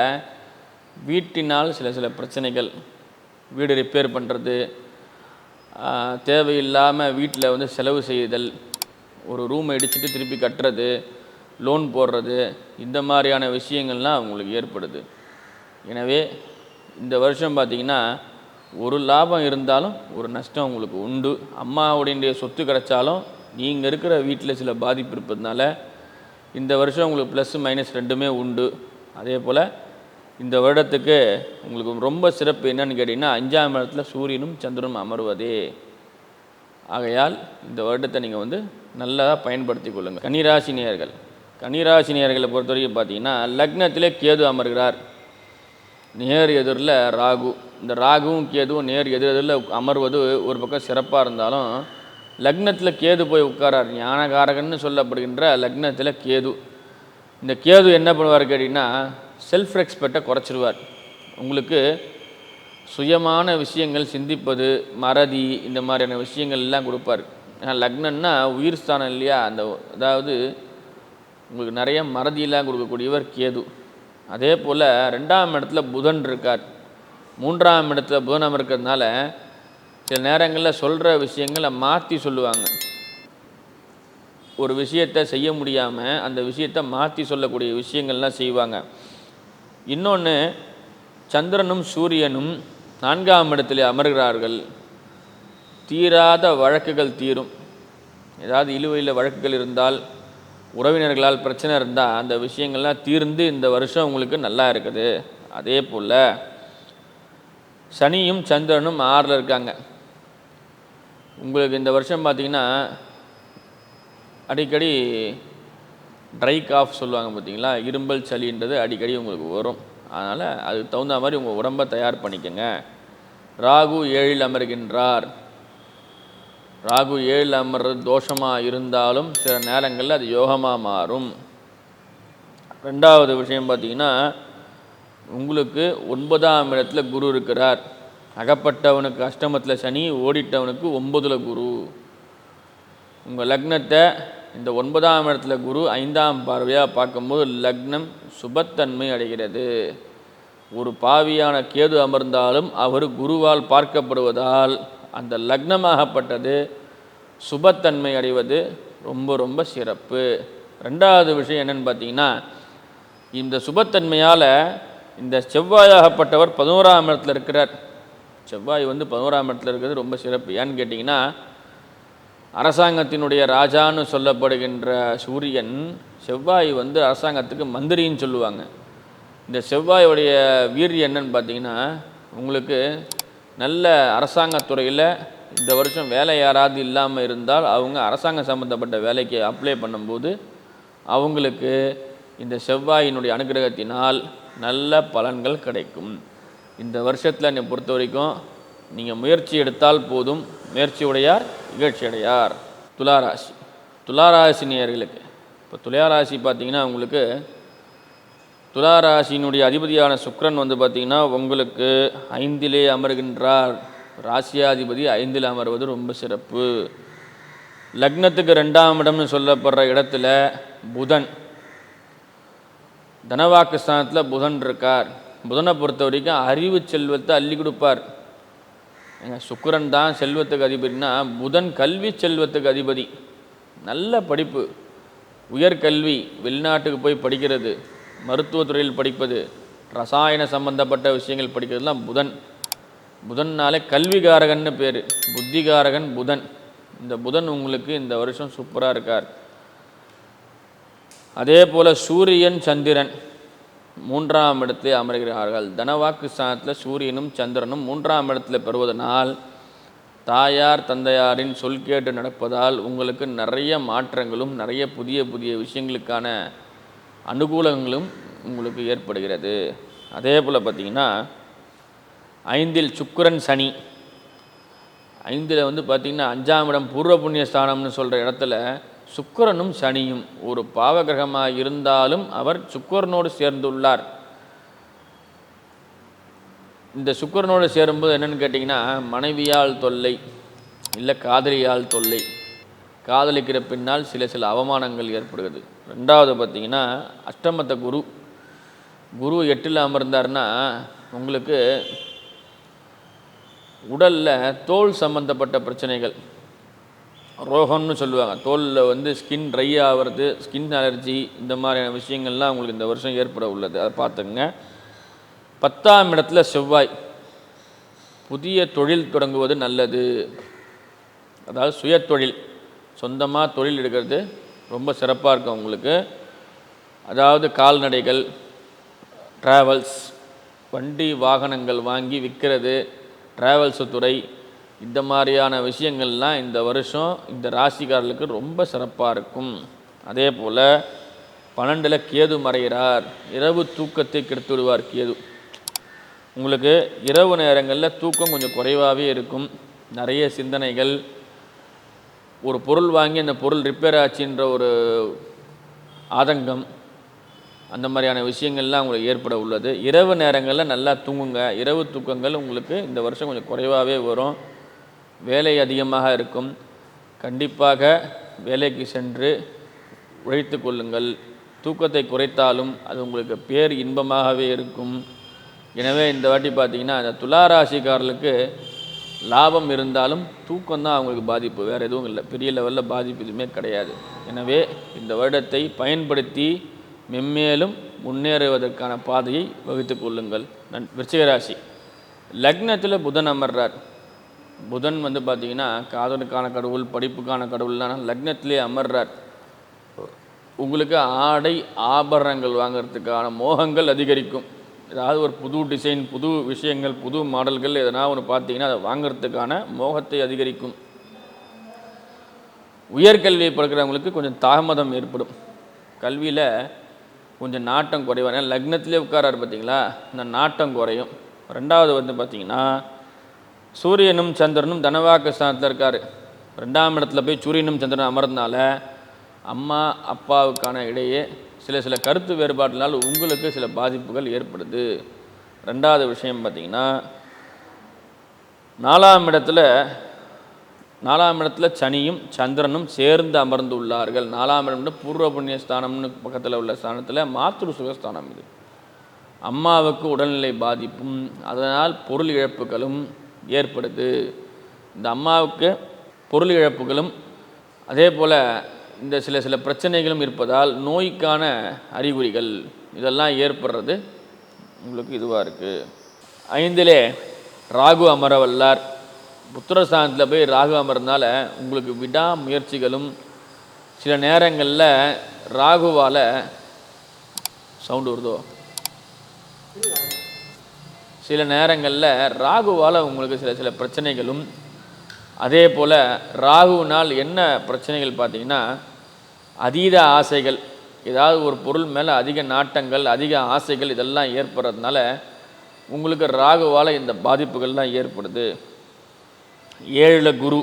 வீட்டினால் சில பிரச்சனைகள், வீடு ரிப்பேர் பண்ணுறது, தேவையில்லாமல் வீட்டில் வந்து செலவு செய்தல், ஒரு ரூமை இடிச்சிட்டு திருப்பி கட்டுறது, லோன் போடுறது, இந்த மாதிரியான விஷயங்கள்லாம் அவங்களுக்கு ஏற்படுது. எனவே இந்த வருஷம் பார்த்திங்கன்னா ஒரு லாபம் இருந்தாலும் ஒரு நஷ்டம் உங்களுக்கு உண்டு. அம்மாவுடைய சொத்து கிடைச்சாலும் நீங்கள் இருக்கிற வீட்டில் சில பாதிப்பு இருப்பதுனால இந்த வருஷம் உங்களுக்கு ப்ளஸ் மைனஸ் ரெண்டுமே உண்டு. அதே போல் இந்த வருடத்துக்கு உங்களுக்கு ரொம்ப சிறப்பு என்னன்னு கேட்டிங்கன்னா, 5ஆம் இடத்துல சூரியனும் சந்திரனும் அமர்வதே. ஆகையால் இந்த வருடத்தை நீங்கள் வந்து நல்லா பயன்படுத்தி கொள்ளுங்கள். கன்னிராசினியர்களை பொறுத்த வரைக்கும் பார்த்தீங்கன்னா, லக்னத்திலே கேது அமர்கிறார். நேர் எதிரில் ராகு. இந்த ராகுவும் கேதுவும் நேர் எதிரில் அமர்வது ஒரு பக்கம் சிறப்பாக இருந்தாலும், லக்னத்தில் கேது போய் உட்காரார். ஞானகாரகன்னு சொல்லப்படுகின்ற லக்னத்தில் கேது. இந்த கேது என்ன பண்ணுவார் கேட்டிங்கன்னா, செல்ஃப் ரெஸ்பெக்டை குறைச்சிடுவார். உங்களுக்கு சுயமான விஷயங்கள் சிந்திப்பது, மறதி, இந்த மாதிரியான விஷயங்கள் எல்லாம் கொடுப்பார். ஏன்னா லக்னன்னா உயிர் ஸ்தானம் இல்லையா, அதாவது உங்களுக்கு நிறைய மறதியெல்லாம் கொடுக்கக்கூடியவர் கேது. அதே போல் 2ஆம் இடத்துல புதன் இருக்கார். 3ஆம் இடத்துல புதன் இருக்கிறதுனால சில நேரங்களில் சொல்கிற விஷயங்களை மாற்றி சொல்லுவாங்க. ஒரு விஷயத்தை செய்ய முடியாமல் அந்த விஷயத்தை மாற்றி சொல்லக்கூடிய விஷயங்கள்லாம் செய்வாங்க. இன்னொன்று, சந்திரனும் சூரியனும் 4ஆம் இடத்துல அமர்கிறார்கள். தீராத வழக்குகள் தீரும். ஏதாவது இழுவையில் வழக்குகள் இருந்தால், உறவினர்களால் பிரச்சனை இருந்தால் அந்த விஷயங்கள்லாம் தீர்ந்து இந்த வருஷம் உங்களுக்கு நல்லா இருக்குது. அதே போல் சனியும் சந்திரனும் 6ல் இருக்காங்க. உங்களுக்கு இந்த வருஷம் பார்த்திங்கன்னா அடிக்கடி ட்ரை காஃப் சொல்லுவாங்க பார்த்தீங்களா, இரும்பல் சளின்றது அடிக்கடி உங்களுக்கு வரும். அதனால் அதுக்கு தகுந்த மாதிரி உங்கள் உடம்பை தயார் பண்ணிக்கோங்க. ராகு 7ல் அமர்கின்றார். ராகு 7ல் அமர்றது தோஷமாக இருந்தாலும் சில நேரங்களில் அது யோகமாக மாறும். 2வது விஷயம் பார்த்திங்கன்னா, உங்களுக்கு 9ஆம் இடத்துல குரு இருக்கிறார். அகப்பட்டவனுக்கு அஷ்டமத்தில் சனி, ஓடிட்டவனுக்கு 9ல் குரு. உங்கள் லக்னத்தை இந்த 9ஆம் இடத்துல குரு 5ஆம் பார்வையாக பார்க்கும்போது லக்னம் சுபத்தன்மை அடைகிறது. ஒரு பாவியான கேது அமர்ந்தாலும் அவர் குருவால் பார்க்கப்படுவதால் அந்த லக்னமாகப்பட்டது சுபத்தன்மை அடைவது ரொம்ப ரொம்ப சிறப்பு. 2வது விஷயம் என்னென்னு பார்த்தீங்கன்னா, இந்த சுபத்தன்மையால் இந்த செவ்வாயாகப்பட்டவர் 11ஆம் இடத்துல இருக்கிறார். செவ்வாய் வந்து 11ஆம் இடத்துல இருக்கிறது ரொம்ப சிறப்பு. ஏன்னு கேட்டிங்கன்னா, அரசாங்கத்தினுடைய ராஜான்னு சொல்லப்படுகின்ற சூரியன், செவ்வாய் வந்து அரசாங்கத்துக்கு மந்திரின்னு சொல்லுவாங்க. இந்த செவ்வாயுடைய வீரியம் என்னன்னு பார்த்தீங்கன்னா, உங்களுக்கு நல்ல அரசாங்கத்துறையில் இந்த வருஷம் வேலை யாராவது இல்லாமல் இருந்தால் அவங்க அரசாங்கம் சம்மந்தப்பட்ட வேலைக்கு அப்ளை பண்ணும்போது அவங்களுக்கு இந்த செவ்வாயினுடைய அனுகிரகத்தினால் நல்ல பலன்கள் கிடைக்கும். இந்த வருஷத்தில் என்னை பொறுத்த வரைக்கும் நீங்கள் முயற்சி எடுத்தால் போதும், முயற்சி உடையார் இகழ்ச்சி அடையார். துளாராசி நேயர்களுக்கு இப்போ துளாராசி பார்த்திங்கன்னா, உங்களுக்கு துளாராசியினுடைய அதிபதியான சுக்கிரன் வந்து பார்த்திங்கன்னா உங்களுக்கு 5லே அமர்கின்றார். ராசியாதிபதி 5ல் அமர்வது ரொம்ப சிறப்பு. லக்னத்துக்கு 2ஆம் இடம்னு சொல்லப்படுற இடத்துல புதன், தனவாக்கு ஸ்தானத்தில் புதன் இருக்கார். புதனை பொறுத்த வரைக்கும் அறிவு செல்வத்தை அள்ளி கொடுப்பார். சுக்கிரன் தான் செல்வத்துக்கு அதிபதினா, புதன் கல்வி செல்வத்துக்கு அதிபதி. நல்ல படிப்பு, உயர்கல்வி, வெளிநாட்டுக்கு போய் படிக்கிறது, மருத்துவத்துறையில் படிப்பது, ரசாயன சம்பந்தப்பட்ட விஷயங்கள் படிக்கிறதுலாம் புதன்னாலே கல்விகாரகன்னு பேர். புத்திகாரகன் புதன். இந்த புதன் உங்களுக்கு இந்த வருஷம் சூப்பராக இருக்கார். அதே போல் சூரியன் சந்திரன் மூன்றாம் இடத்திலே அமர்கிறார்கள். தனவாக்கு ஸ்தானத்தில் சூரியனும் சந்திரனும் மூன்றாம் இடத்தில் பெறுவதனால் தாயார் தந்தையாரின் சொல் கேட்டு நடப்பதால் உங்களுக்கு நிறைய மாற்றங்களும் நிறைய புதிய புதிய விஷயங்களுக்கான அனுகூலங்களும் உங்களுக்கு ஏற்படுகிறது. அதே போல் பார்த்திங்கன்னா 5ல் சுக்கிரன் சனி, 5ல் பார்த்திங்கன்னா 5ஆம் இடம் பூர்வ புண்ணிய ஸ்தானம்னு சொல்கிற இடத்துல சுக்கிரனும் சனியும் ஒரு பாவகிரகமாக இருந்தாலும் அவர் சுக்கிரனோடு சேர்ந்துள்ளார். இந்த சுக்கிரனோடு சேரும்போது என்னென்னு கேட்டிங்கன்னா மனைவியால் தொல்லை இல்லை காதலியால் தொல்லை, காதலிக்கிற பின்னால் சில அவமானங்கள் ஏற்படுகிறது. ரெண்டாவது பார்த்திங்கன்னா அஷ்டமத்த குரு 8ல் அமர்ந்தார்னா உங்களுக்கு உடலில் தோல் சம்பந்தப்பட்ட பிரச்சனைகள், ரோகம்னு சொல்லுவாங்க, தோலில் ஸ்கின் ட்ரை ஆகிறது, ஸ்கின் அலர்ஜி, இந்த மாதிரியான விஷயங்கள்லாம் உங்களுக்கு இந்த வருஷம் ஏற்பட உள்ளது. அதை பார்த்துங்க. 10ஆம் இடத்துல செவ்வாய், புதிய தொழில் தொடங்குவது நல்லது. அதாவது சுய தொழில், சொந்தமாக தொழில் எடுக்கிறது ரொம்ப சிறப்பாக இருக்கும் உங்களுக்கு. அதாவது கால்நடைகள், ட்ராவல்ஸ், வண்டி வாகனங்கள் வாங்கி விற்கிறது, ட்ராவல்ஸு துறை, இந்த மாதிரியான விஷயங்கள்லாம் இந்த வருஷம் இந்த ராசிக்காரர்களுக்கு ரொம்ப சிறப்பாக இருக்கும். அதே போல் 12ல் கேது மறைகிறார், இரவு தூக்கத்தை கெடுத்து விடுவார் கேது. உங்களுக்கு இரவு நேரங்களில் தூக்கம் கொஞ்சம் குறைவாகவே இருக்கும், நிறைய சிந்தனைகள், ஒரு பொருள் வாங்கி அந்த பொருள் ரிப்பேர் ஆச்சுன்ற ஒரு ஆதங்கம், அந்த மாதிரியான விஷயங்கள்லாம் உங்களுக்கு ஏற்பட உள்ளது. இரவு நேரங்களில் நல்லா தூங்குங்க. இரவு தூக்கங்கள் உங்களுக்கு இந்த வருஷம் கொஞ்சம் குறைவாகவே வரும். வேலை அதிகமாக இருக்கும். கண்டிப்பாக வேலைக்கு சென்று உழைத்து கொள்ளுங்கள். தூக்கத்தை குறைத்தாலும் அது உங்களுக்கு பேர் இன்பமாகவே இருக்கும். எனவே இந்த வாட்டி பார்த்திங்கன்னா அந்த துளாராசிக்காரர்களுக்கு லாபம் இருந்தாலும் தூக்கம்தான் அவங்களுக்கு பாதிப்பு, வேறு எதுவும் இல்லை, பெரிய லெவலில் பாதிப்பு எதுவுமே கிடையாது. எனவே இந்த வருடத்தை பயன்படுத்தி மென்மேலும் முன்னேறுவதற்கான பாதையை வகுத்து கொள்ளுங்கள். விருச்சிகராசி, லக்னத்தில் புதன் அமர்றார். புதன் பார்த்திங்கன்னா காதலுக்கான கடவுள், படிப்புக்கான கடவுள்லாம் லக்னத்திலே அமர்றார். உங்களுக்கு ஆடை ஆபரணங்கள் வாங்கிறதுக்கான மோகங்கள் அதிகரிக்கும். ஏதாவது ஒரு புது டிசைன், புது விஷயங்கள், புது மாடல்கள் எதனா ஒன்று பார்த்தீங்கன்னா அதை வாங்கிறதுக்கான மோகத்தை அதிகரிக்கும். உயர்கல்வியை படிக்கிறவங்களுக்கு கொஞ்சம் தாமதம் ஏற்படும். கல்வியில் கொஞ்சம் நாட்டம் குறைவான லக்னத்திலே உட்காராரு பார்த்திங்களா, இந்த நாட்டம் குறையும். ரெண்டாவது பார்த்திங்கன்னா சூரியனும் சந்திரனும் தனவாக்கு ஸ்தானத்தில் இருக்கார். 2ஆம் இடத்துல போய் சூரியனும் சந்திரனும் அமர்ந்தனால அம்மா அப்பாவுக்கான இடையே சில கருத்து வேறுபாட்டினால் உங்களுக்கு சில பாதிப்புகள் ஏற்படுது. ரெண்டாவது விஷயம் பார்த்திங்கன்னா 4ஆம் இடத்துல சனியும் சந்திரனும் சேர்ந்து அமர்ந்து உள்ளார்கள். 4ஆம் இடம் பூர்வ புண்ணிய ஸ்தானம்னு பக்கத்தில் உள்ள ஸ்தானத்தில் மாத்ரு சுகஸ்தானம். இது அம்மாவுக்கு உடல்நிலை பாதிப்பும் அதனால் பொருள் இழப்புகளும் ஏற்படுது. இந்த அம்மாவுக்கு பொருள் இழப்புகளும் அதே போல் இந்த சில பிரச்சனைகளும் இருப்பதால் நோய்க்கான அறிகுறிகள் இதெல்லாம் ஏற்படுறது உங்களுக்கு இதுவாக இருக்குது. 5லே ராகு அமரவல்லார். புத்திரஸ்தானத்தில் போய் ராகு அமர்ந்தால உங்களுக்கு விடாமுயற்சிகளும் சில நேரங்களில் ராகுவால் சவுண்டு வருதோ, சில நேரங்களில் ராகுவால் உங்களுக்கு சில பிரச்சனைகளும், அதே போல் ராகுவினால் என்ன பிரச்சனைகள் பார்த்திங்கன்னா அதீத ஆசைகள், ஏதாவது ஒரு பொருள் மேலே அதிக நாட்டங்கள், அதிக ஆசைகள் இதெல்லாம் ஏற்படுறதுனால உங்களுக்கு ராகுவால் இந்த பாதிப்புகள்லாம் ஏற்படுது. 7ல் குரு,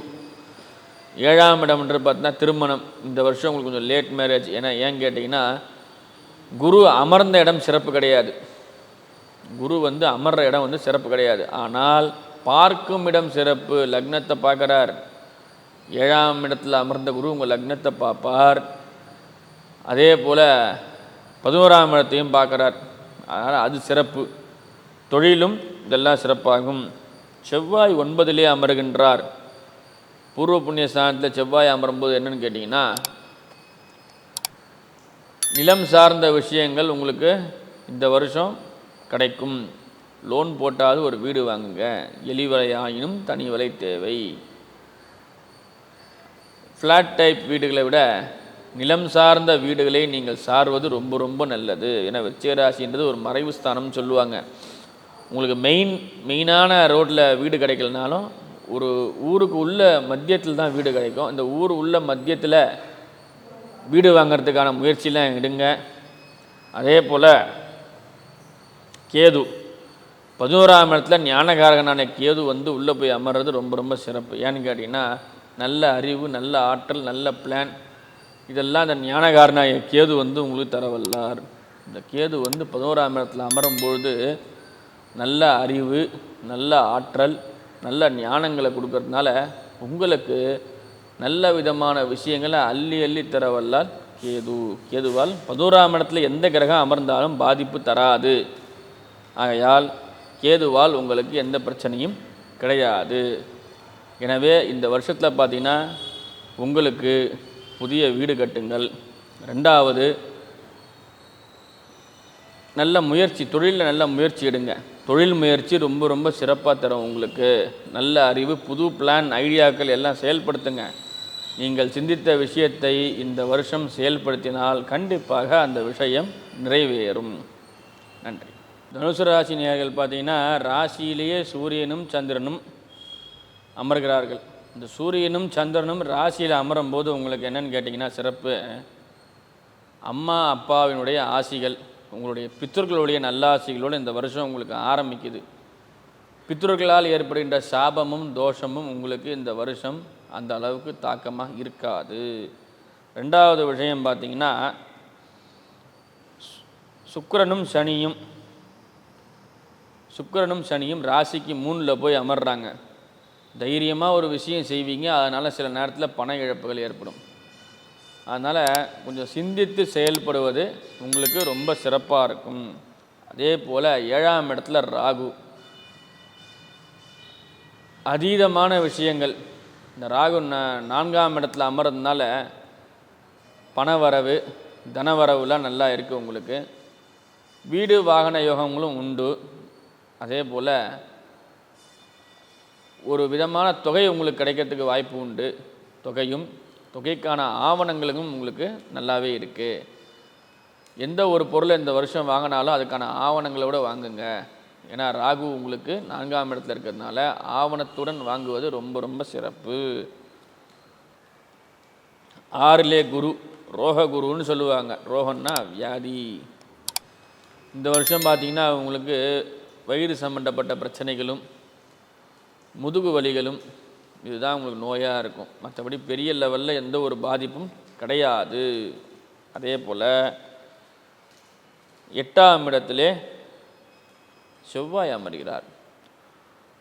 7ஆம் இடம்ன்றது பார்த்தீங்கன்னா திருமணம். இந்த வருஷம் உங்களுக்கு கொஞ்சம் லேட் மேரேஜ். ஏன் கேட்டிங்கன்னா குரு அமர்ந்த இடம் சிறப்பு கிடையாது. குரு அமர்ற இடம் சிறப்பு கிடையாது. ஆனால் பார்க்கும் இடம் சிறப்பு. லக்னத்தை பார்க்குறார். 7ஆம் இடத்துல அமர்ந்த குரு உங்கள் லக்னத்தை பார்ப்பார். அதே போல் 11ஆம் இடத்தையும் பார்க்குறார். அதனால் அது சிறப்பு. தொழிலும் இதெல்லாம் சிறப்பாகும். செவ்வாய் 9லே அமர்கின்றார். பூர்வ புண்ணிய ஸ்தானத்தில் செவ்வாய் அமரும்போது என்னென்னு கேட்டிங்கன்னா நிலம் சார்ந்த விஷயங்கள் உங்களுக்கு இந்த வருஷம் கிடைக்கும். லோன் போட்டாவது ஒரு வீடு வாங்குங்க. எலி வலையாயினும் தனி வலை தேவை. ஃப்ளாட் டைப் வீடுகளை விட நிலம் சார்ந்த வீடுகளை நீங்கள் சார்வது ரொம்ப ரொம்ப நல்லது. ஏன்னா விருச்சிக ராசின்றது ஒரு மறைவு ஸ்தானம்னு சொல்லுவாங்க. உங்களுக்கு மெயினான ரோட்டில் வீடு கிடைக்கலனாலும் ஒரு ஊருக்கு உள்ள மத்தியத்தில் தான் வீடு கிடைக்கும். இந்த ஊர் உள்ள மத்தியத்தில் வீடு வாங்கிறதுக்கான முயற்சியெலாம் எடுங்க. அதே போல் கேது 11ஆம் இடத்துல ஞானகாரகனான கேது வந்து உள்ளே போய் அமர்றது ரொம்ப ரொம்ப சிறப்பு. ஏன்னு கேட்டிங்கன்னா நல்ல அறிவு, நல்ல ஆற்றல், நல்ல பிளான், இதெல்லாம் இந்த ஞானகாரனாய கேது வந்து உங்களுக்கு தரவல்லார். இந்த கேது வந்து 11ஆம் இடத்துல அமரும்பொழுது நல்ல அறிவு, நல்ல ஆற்றல், நல்ல ஞானங்களை கொடுக்கறதுனால உங்களுக்கு நல்ல விதமான விஷயங்களை அள்ளி அள்ளி தரவல்லார் கேதுவால் 11ஆம் இடத்துல எந்த கிரகம் அமர்ந்தாலும் பாதிப்பு தராது. ஆகையால் கேதுவால் உங்களுக்கு எந்த பிரச்சனையும் கிடையாது. எனவே இந்த வருஷத்தில் பார்த்திங்கன்னா உங்களுக்கு புதிய வீடு கட்டுங்கள். ரெண்டாவது, நல்ல முயற்சி, தொழிலில் நல்ல முயற்சி எடுங்க. தொழில் முயற்சி ரொம்ப ரொம்ப சிறப்பாக தரும். உங்களுக்கு நல்ல அறிவு, புது பிளான், ஐடியாக்கள் எல்லாம் செயல்படுத்துங்க. நீங்கள் சிந்தித்த விஷயத்தை இந்த வருஷம் செயல்படுத்தினால் கண்டிப்பாக அந்த விஷயம் நிறைவேறும். நன்றி. தனுசு ராசி நேயர்கள் பார்த்தீங்கன்னா ராசியிலேயே சூரியனும் சந்திரனும் அமர்கிறார்கள். இந்த சூரியனும் சந்திரனும் ராசியில் அமரும் போது உங்களுக்கு என்னென்னு கேட்டிங்கன்னா சிறப்பு, அம்மா அப்பாவினுடைய ஆசிகள், உங்களுடைய பித்தர்களுடைய நல்லாசிகளோடு இந்த வருஷம் உங்களுக்கு ஆரம்பிக்குது. பித்தர்களால் ஏற்படுகின்ற சாபமும் தோஷமும் உங்களுக்கு இந்த வருஷம் அந்த அளவுக்கு தாக்கமாக இருக்காது. ரெண்டாவது விஷயம் பார்த்திங்கன்னா சுக்கிரனும் சனியும் ராசிக்கு 3ல் போய் அமர்றாங்க. தைரியமாக ஒரு விஷயம் செய்வீங்க, அதனால் சில நேரத்தில் பண இழப்புகள் ஏற்படும். அதனால் கொஞ்சம் சிந்தித்து செயல்படுவது உங்களுக்கு ரொம்ப சிறப்பாக இருக்கும். அதே போல் 7ஆம் இடத்துல ராகு, அதீதமான விஷயங்கள். இந்த ராகு 4ஆம் இடத்துல அமர்றதுனால பணவரவு, தனவரவுலாம் நல்லா இருக்குது. உங்களுக்கு வீடு வாகன யோகங்களும் உண்டு. அதே போல் ஒரு விதமான தொகை உங்களுக்கு கிடைக்கிறதுக்கு வாய்ப்பு உண்டு. தொகைக்கான ஆவணங்களுக்கும் உங்களுக்கு நல்லாவே இருக்குது. எந்த ஒரு பொருளை இந்த வருஷம் வாங்கினாலும் அதுக்கான ஆவணங்களோடு வாங்குங்க. ஏன்னா ராகு உங்களுக்கு 4ஆம் இடத்துல இருக்கிறதுனால ஆவணத்துடன் வாங்குவது ரொம்ப ரொம்ப சிறப்பு. 6லே குரு, ரோககுருன்னு சொல்லுவாங்க. ரோகன்னா வியாதி. இந்த வருஷம் பார்த்திங்கன்னா உங்களுக்கு வயிறு சம்பந்தப்பட்ட பிரச்சனைகளும் முதுகு வலிகளும் இதுதான் உங்களுக்கு நோயாக இருக்கும். மற்றபடி பெரிய லெவலில் எந்த ஒரு பாதிப்பும் கிடையாது. அதே போல் 8ஆம் இடத்திலே செவ்வாய் அமர்கிறார்.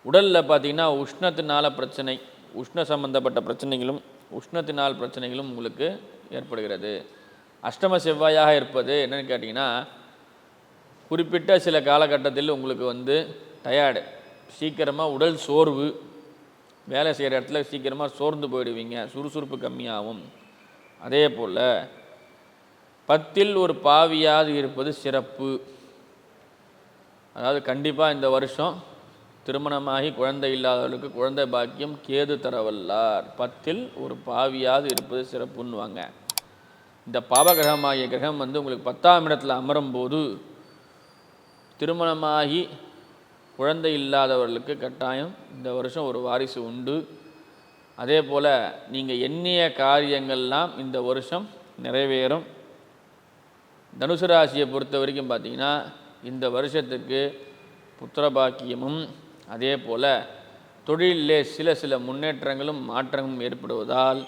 உடலில் பார்த்திங்கன்னா உஷ்ணத்தினால் பிரச்சனை, உஷ்ண சம்பந்தப்பட்ட பிரச்சனைகளும் உஷ்ணத்தினால் பிரச்சனைகளும் உங்களுக்கு ஏற்படுகிறது. அஷ்டம செவ்வாயாக இருப்பது என்னென்னு கேட்டிங்கன்னா குறிப்பிட்ட சில காலகட்டத்தில் உங்களுக்கு வந்து டயர்டு, சீக்கிரமாக உடல் சோர்வு, வேலை செய்கிற இடத்துல சீக்கிரமாக சோர்ந்து போயிடுவீங்க, சுறுசுறுப்பு கம்மியாகும். அதே போல் 10ல் ஒரு பாவியாவது இருப்பது சிறப்பு. அதாவது கண்டிப்பாக இந்த வருஷம் திருமணமாகி குழந்தை இல்லாதவர்களுக்கு குழந்தை பாக்கியம் கேது தரவல்லார். 10ல் ஒரு பாவியாவது இருப்பது சிறப்புன்னுவாங்க. இந்த பாவகிரகமாகிய கிரகம் வந்து உங்களுக்கு 10ஆம் இடத்துல அமரும்போது திருமணமாகி குழந்தை இல்லாதவர்களுக்கு கட்டாயம் இந்த வருஷம் ஒரு வாரிசு உண்டு. அதே போல் நீங்கள் எண்ணிய காரியங்கள்லாம் இந்த வருஷம் நிறைவேறும். தனுசு ராசியை பொறுத்த வரைக்கும் பார்த்திங்கன்னா இந்த வருஷத்துக்கு புத்திரபாக்கியமும் அதே போல் தொழிலிலே சில முன்னேற்றங்களும் மாற்றங்களும் ஏற்படுவதால்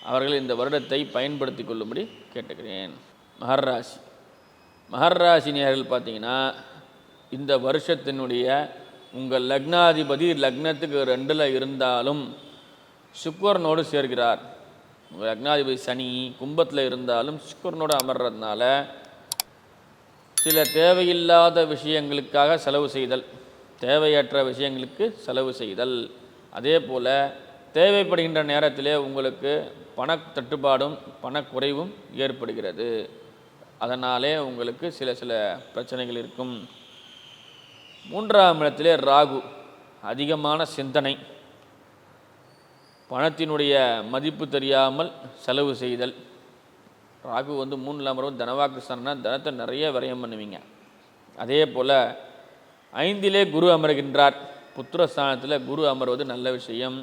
அவர்கள் இந்த வருடத்தை பயன்படுத்தி கொள்ளும்படி கேட்டுக்கிறேன். மகர ராசி நேயர்கள் பார்த்திங்கன்னா இந்த வருஷத்தினுடைய உங்கள் லக்னாதிபதி லக்னத்துக்கு 2ல் இருந்தாலும் சுக்கிரனோடு சேர்கிறார். உங்கள் லக்னாதிபதி சனி கும்பத்தில் இருந்தாலும் சுக்கிரனோடு அமர்றதுனால சில தேவையில்லாத விஷயங்களுக்காக செலவு செய்தல், தேவையற்ற விஷயங்களுக்கு செலவு செய்தல், அதே போல் தேவைப்படுகின்ற நேரத்திலே உங்களுக்கு பண தட்டுப்பாடும் பணக்குறைவும் ஏற்படுகிறது. அதனாலே உங்களுக்கு சில பிரச்சனைகள் இருக்கும். 3ஆம் இடத்திலே ராகு, அதிகமான சிந்தனை, பணத்தினுடைய மதிப்பு தெரியாமல் செலவு செய்தல், ராகு வந்து 3ல் அமர்வும் தனவாக்குஸ்தானம்னா தனத்தை நிறைய விரயம் பண்ணுவீங்க. அதே போல் 5லே குரு அமர்கின்றார். புத்திரஸ்தானத்தில் குரு அமர்வது நல்ல விஷயம்.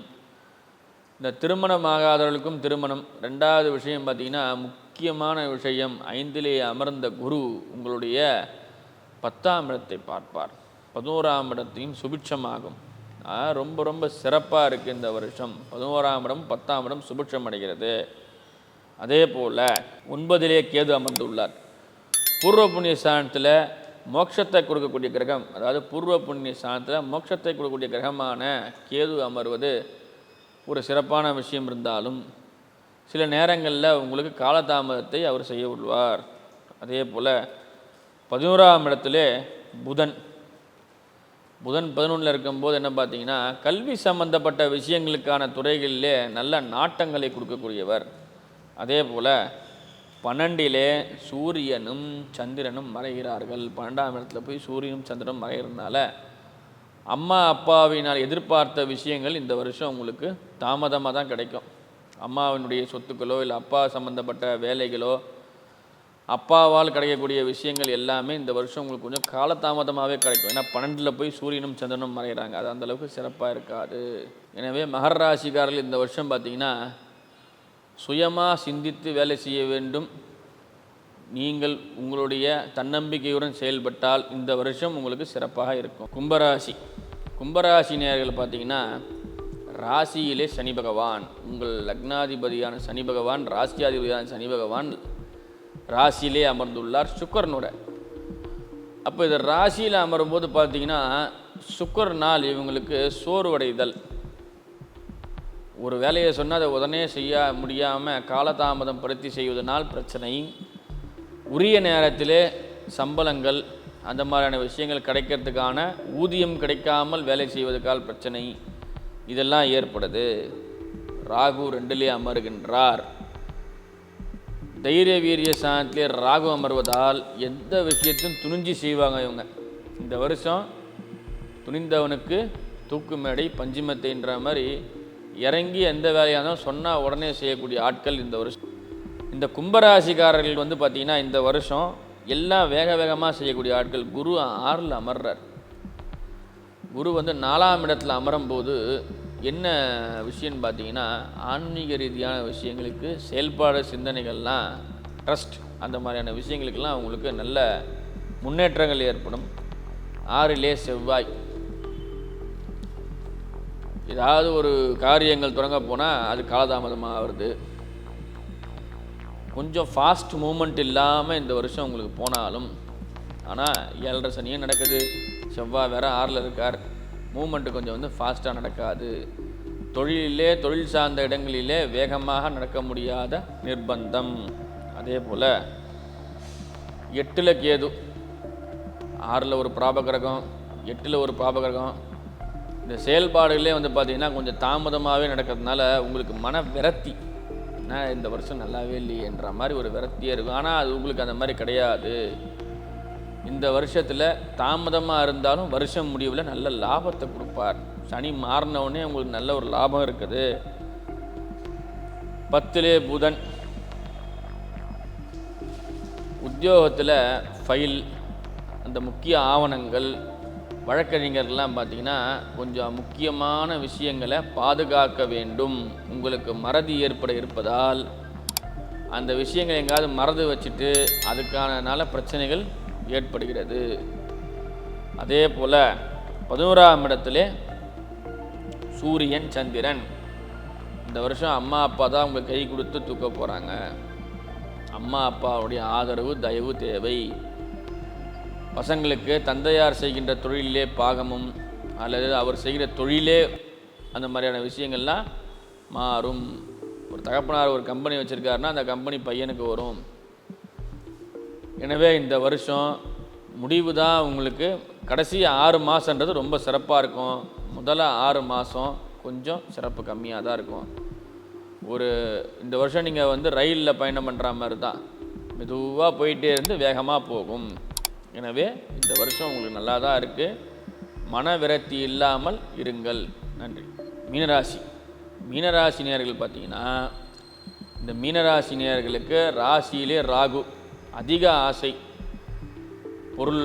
இந்த திருமணம் ஆகாதவர்களுக்கும் திருமணம். 2வது விஷயம் பார்த்திங்கன்னா முக்கியமான விஷயம், 5லே அமர்ந்த குரு உங்களுடைய 10ஆம் இடத்தை பார்ப்பார். 11ஆம் இடத்தையும் சுபிட்சமாகும். ரொம்ப ரொம்ப சிறப்பாக இருக்குது இந்த வருஷம். 11ஆம் இடம் 10ஆம் இடம் சுபிட்சம் அடைகிறது. அதே போல் 9லே கேது அமர்ந்துள்ளார். பூர்வ புண்ணிய ஸ்தானத்தில் மோட்சத்தை கொடுக்கக்கூடிய கிரகம், அதாவது பூர்வ புண்ணிய ஸ்தானத்தில் மோட்சத்தை கொடுக்கக்கூடிய கிரகமான கேது அமர்வது ஒரு சிறப்பான விஷயம் இருந்தாலும் சில நேரங்களில் உங்களுக்கு காலதாமதத்தை அவர் செய்ய விடுவார். அதே போல் 11ஆம் இடத்துல புதன் 11ல் இருக்கும்போது என்ன பார்த்தீங்கன்னா கல்வி சம்பந்தப்பட்ட விஷயங்களுக்கான துறைகளிலே நல்ல நாட்டங்களை கொடுக்கக்கூடியவர். அதே போல் 12லே சூரியனும் சந்திரனும் மறைகிறார்கள். 12ஆம் இடத்துல போய் சூரியனும் சந்திரனும் மறைகிறதுனால அம்மா அப்பாவினால் எதிர்பார்த்த விஷயங்கள் இந்த வருஷம் உங்களுக்கு தாமதமாக தான் கிடைக்கும். அம்மாவினுடைய சொத்துக்களோ இல்லை அப்பா சம்மந்தப்பட்ட வேலைகளோ அப்பாவால் கிடைக்கக்கூடிய விஷயங்கள் எல்லாமே இந்த வருஷம் உங்களுக்கு கொஞ்சம் காலதாமதமாகவே கிடைக்கும். ஏன்னா 12ல் போய் சூரியனும் சந்திரனும் மறைகிறாங்க. அது அந்தளவுக்கு சிறப்பாக இருக்காது. எனவே மகர ராசிக்காரர்கள் இந்த வருஷம் பார்த்திங்கன்னா சுயமாக சிந்தித்து வேலை செய்ய வேண்டும். நீங்கள் உங்களுடைய தன்னம்பிக்கையுடன் செயல்பட்டால் இந்த வருஷம் உங்களுக்கு சிறப்பாக இருக்கும். கும்பராசி நேயர்கள் பார்த்திங்கன்னா ராசியிலே சனி பகவான், உங்கள் லக்னாதிபதியான சனி பகவான், ராசியாதிபதியான சனி பகவான் ராசியிலே அமர்ந்துள்ளார் சுக்கரனோட. அப்போ இது ராசியில் அமரும்போது பார்த்திங்கன்னா சுக்கரனால் இவங்களுக்கு சோர்வடைதல், ஒரு வேலையை சொன்னால் அதை உடனே செய்ய முடியாமல் காலதாமதம் படுத்தி செய்வதனால் பிரச்சனை, உரிய நேரத்திலே சம்பளங்கள் அந்த மாதிரியான விஷயங்கள் கிடைக்கிறதுக்கான ஊதியம் கிடைக்காமல் வேலை செய்வதற்கால் பிரச்சனை, இதெல்லாம் ஏற்படுது. ராகு 2லே அமர்கின்றார். தைரிய வீரிய ஸ்தானத்திலே ராகு அமர்வதால் எந்த விஷயத்தையும் துணிஞ்சு செய்வாங்க இவங்க. இந்த வருஷம் துணிந்தவனுக்கு தூக்கு மேடை பஞ்சுமெத்தைன்ற மாதிரி இறங்கி எந்த வேலையாக இருந்தாலும் சொன்னால் உடனே செய்யக்கூடிய ஆட்கள் இந்த வருஷம். இந்த கும்பராசிக்காரர்கள் வந்து பார்த்திங்கன்னா இந்த வருஷம் எல்லாம் வேக வேகமாக செய்யக்கூடிய ஆட்கள். குரு 6ல் அமர்றார். குரு வந்து 4ஆம் இடத்துல அமரும்போது என்ன விஷயம்னு பார்த்தீங்கன்னா ஆன்மீக ரீதியான விஷயங்களுக்கு செயல்பாடு சிந்தனைகள்லாம் ட்ரஸ்ட் அந்த மாதிரியான விஷயங்களுக்கெல்லாம் அவங்களுக்கு நல்ல முன்னேற்றங்கள் ஏற்படும். 6லே செவ்வாய், ஏதாவது ஒரு காரியங்கள் தொடங்க போனால் அது காலதாமதமாக வருது. கொஞ்சம் ஃபாஸ்ட் மூமெண்ட் இல்லாமல் இந்த வருஷம் உங்களுக்கு போனாலும், ஆனால் 7.5 சனியும் நடக்குது, செவ்வாய் வேறு 6ல் இருக்கார், மூமெண்ட்டு கொஞ்சம் வந்து ஃபாஸ்ட்டாக நடக்காது. தொழில் சார்ந்த இடங்களிலே வேகமாக நடக்க முடியாத நிர்பந்தம். அதே போல் 8ல் கேது, 6ல் ஒரு பாபகிரகம், 8ல் ஒரு பாபகிரகம். இந்த செயல்பாடுகளே வந்து பார்த்திங்கன்னா கொஞ்சம் தாமதமாகவே நடக்கிறதுனால உங்களுக்கு மன விரக்தி, நான் இந்த வருஷம் நல்லாவே இல்லையேன்ற மாதிரி ஒரு விரக்தியே இருக்கும். ஆனால் அது உங்களுக்கு அந்த மாதிரி கிடையாது. இந்த வருஷத்தில் தாமதமாக இருந்தாலும் வருஷம் முடிவில் நல்ல லாபத்தை கொடுப்பார். சனி மாறினவுடனே உங்களுக்கு நல்ல ஒரு லாபம் இருக்குது. 10லே புதன், உத்தியோகத்தில் ஃபைல், அந்த முக்கிய ஆவணங்கள், வழக்கறிஞர்கள்லாம் பார்த்திங்கன்னா கொஞ்சம் முக்கியமான விஷயங்களை பாதுகாக்க வேண்டும். உங்களுக்கு மறதி ஏற்பட இருப்பதால் அந்த விஷயங்களை எங்காவது மறந்து வச்சுட்டு அதுக்கான பிரச்சனைகள் ஏற்படுகிறது. அதே போல் 11ஆம் இடத்துல சூரியன் சந்திரன். இந்த வருஷம் அம்மா அப்பா தான் உங்களுக்கு கை கொடுத்து தூக்க போகிறாங்க. அம்மா அப்பாவுடைய ஆதரவு தயவு தேவை. பசங்களுக்கு தந்தையார் செய்கின்ற தொழிலே பாகமும் அல்லது அவர் செய்கிற தொழிலே அந்த மாதிரியான விஷயங்கள்லாம் மாறும். ஒரு தகப்பனார் ஒரு கம்பெனி வச்சுருக்காருன்னா அந்த கம்பெனி பையனுக்கு வரும். எனவே இந்த வருஷம் முடிவு தான் உங்களுக்கு. கடைசி 6 மாதன்றது ரொம்ப சிறப்பாக இருக்கும். முதல்ல 6 மாதம் கொஞ்சம் சிறப்பு கம்மியாக தான் இருக்கும். இந்த வருஷம் நீங்கள் வந்து ரயிலில் பயணம் பண்ணுற மாதிரி தான், மெதுவாக போயிட்டே இருந்து வேகமாக போகும். எனவே இந்த வருஷம் உங்களுக்கு நல்லா தான் இருக்குது. மன விரக்தி இல்லாமல் இருங்கள். நன்றி. மீனராசி நேயர்கள் பார்த்தீங்கன்னா இந்த மீனராசி நேயர்களுக்கு ராசியிலே ராகு, அதிக ஆசை, பொருள்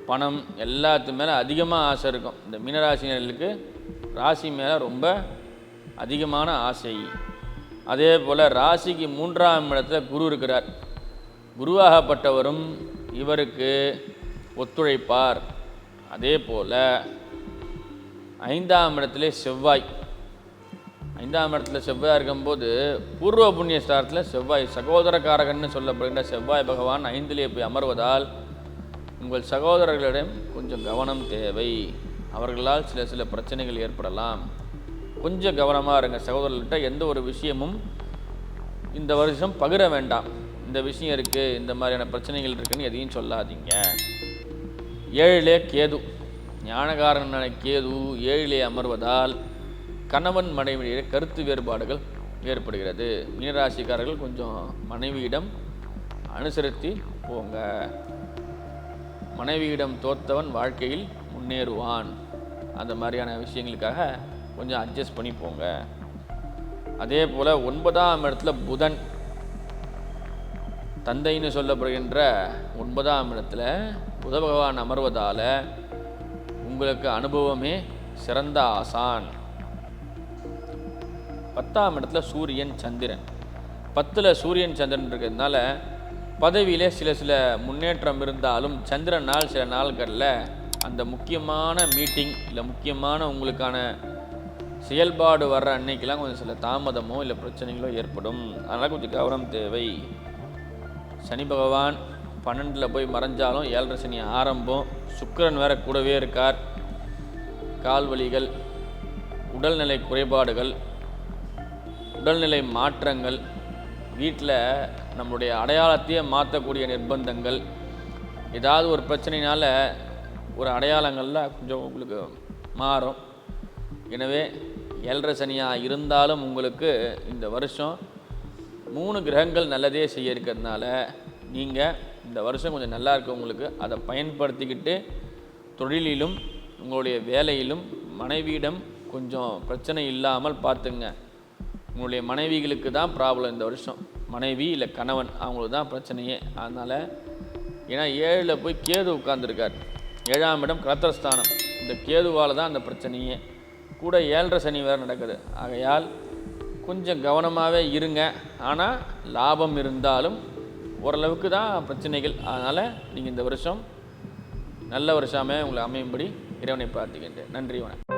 பணம் எல்லாத்து மேலே அதிகமாக ஆசை இருக்கும். இந்த மீனராசினர்களுக்கு ராசி மேலே ரொம்ப அதிகமான ஆசை. அதே போல் ராசிக்கு 3ஆம் இடத்துல குரு இருக்கிறார். குருவாகப்பட்டவரும் இவருக்கு ஒத்துழைப்பார். அதே போல் 5ஆம் இடத்துல செவ்வாய், 5ஆம் இடத்துல செவ்வாய் இருக்கும்போது பூர்வ புண்ணிய ஸ்தானத்தில் செவ்வாய் சகோதரக்காரகன்னு சொல்லப்படுகின்ற செவ்வாய் பகவான் 5லே போய் அமர்வதால் உங்கள் சகோதரர்களிடம் கொஞ்சம் கவனம் தேவை. அவர்களால் சில பிரச்சனைகள் ஏற்படலாம். கொஞ்சம் கவனமாக இருங்க. சகோதரர்கிட்ட எந்த ஒரு விஷயமும் இந்த வருஷம் பகிர வேண்டாம். இந்த விஷயம் இருக்குது, இந்த மாதிரியான பிரச்சனைகள் இருக்குன்னு எதையும் சொல்லாதீங்க. 7லே கேது, ஞானகாரனான கேது 7லே அமர்வதால் கணவன் மனைவியிடையே கருத்து வேறுபாடுகள் ஏற்படுகிறது. மீனராசிக்காரர்கள் கொஞ்சம் மனைவியிடம் அனுசரித்து போங்க. மனைவியிடம் தோற்றவன் வாழ்க்கையில் முன்னேறுவான். அந்த மாதிரியான விஷயங்களுக்காக கொஞ்சம் அட்ஜஸ்ட் பண்ணி போங்க. அதே போல் 9ஆம் இடத்துல புதன், தந்தைன்னு சொல்லப்படுகின்ற 9ஆம் இடத்துல புத பகவான் அமர்வதால் உங்களுக்கு அனுபவமே சிறந்த ஆசான். 10ஆம் இடத்துல சூரியன் சந்திரன், 10ல் சூரியன் சந்திரன் இருக்கிறதுனால பதவியிலே சில முன்னேற்றம் இருந்தாலும் சந்திரனால் சில நாள்களில் அந்த முக்கியமான மீட்டிங் இல்லை முக்கியமான உங்களுக்கான செயல்பாடு வர்ற அன்னைக்கெல்லாம் கொஞ்சம் சில தாமதமோ இல்லை பிரச்சனைகளோ ஏற்படும். அதனால் கொஞ்சம் கவனம் தேவை. சனி பகவான் 12ல் போய் மறைஞ்சாலும் 7.5 சனி ஆரம்பம். சுக்கிரன் வேற கூடவே இருக்கார். கால்வலிகள், உடல்நிலை குறைபாடுகள், உடல்நிலை மாற்றங்கள், வீட்டில் நம்மளுடைய அடையாளத்தையே மாற்றக்கூடிய நிர்பந்தங்கள், ஏதாவது ஒரு பிரச்சனையினால் ஒரு அடையாளங்களில் கொஞ்சம் உங்களுக்கு மாறும். எனவே 7.5 சனியாக இருந்தாலும் உங்களுக்கு இந்த வருஷம் 3 கிரகங்கள் நல்லதே செய்ய இருக்கிறதுனால நீங்கள் இந்த வருஷம் கொஞ்சம் நல்லா இருக்கு உங்களுக்கு. அதை பயன்படுத்திக்கிட்டு தொழிலிலும் உங்களுடைய வேலையிலும் மனைவியிடம் கொஞ்சம் பிரச்சனை இல்லாமல் பார்த்துங்க. உங்களுடைய மனைவிகளுக்கு தான் ப்ராப்ளம் இந்த வருஷம். மனைவி இல்லை கணவன், அவங்களுக்கு தான் பிரச்சனையே. அதனால் ஏன்னா 7ல் போய் கேது உட்கார்ந்துருக்கார். 7ஆம் இடம் கலத்திரஸ்தானம். இந்த கேதுவால் தான் அந்த பிரச்சனையே. கூட 7.5 சனி வேறு நடக்குது. ஆகையால் கொஞ்சம் கவனமாகவே இருங்க. ஆனால் லாபம் இருந்தாலும் ஓரளவுக்கு தான் பிரச்சனைகள். அதனால் நீங்கள் இந்த வருஷம் நல்ல வருஷமே உங்களை அமையும்படி இறைவனை பிரார்த்திக்கின்றேன். நன்றி, வணக்கம்.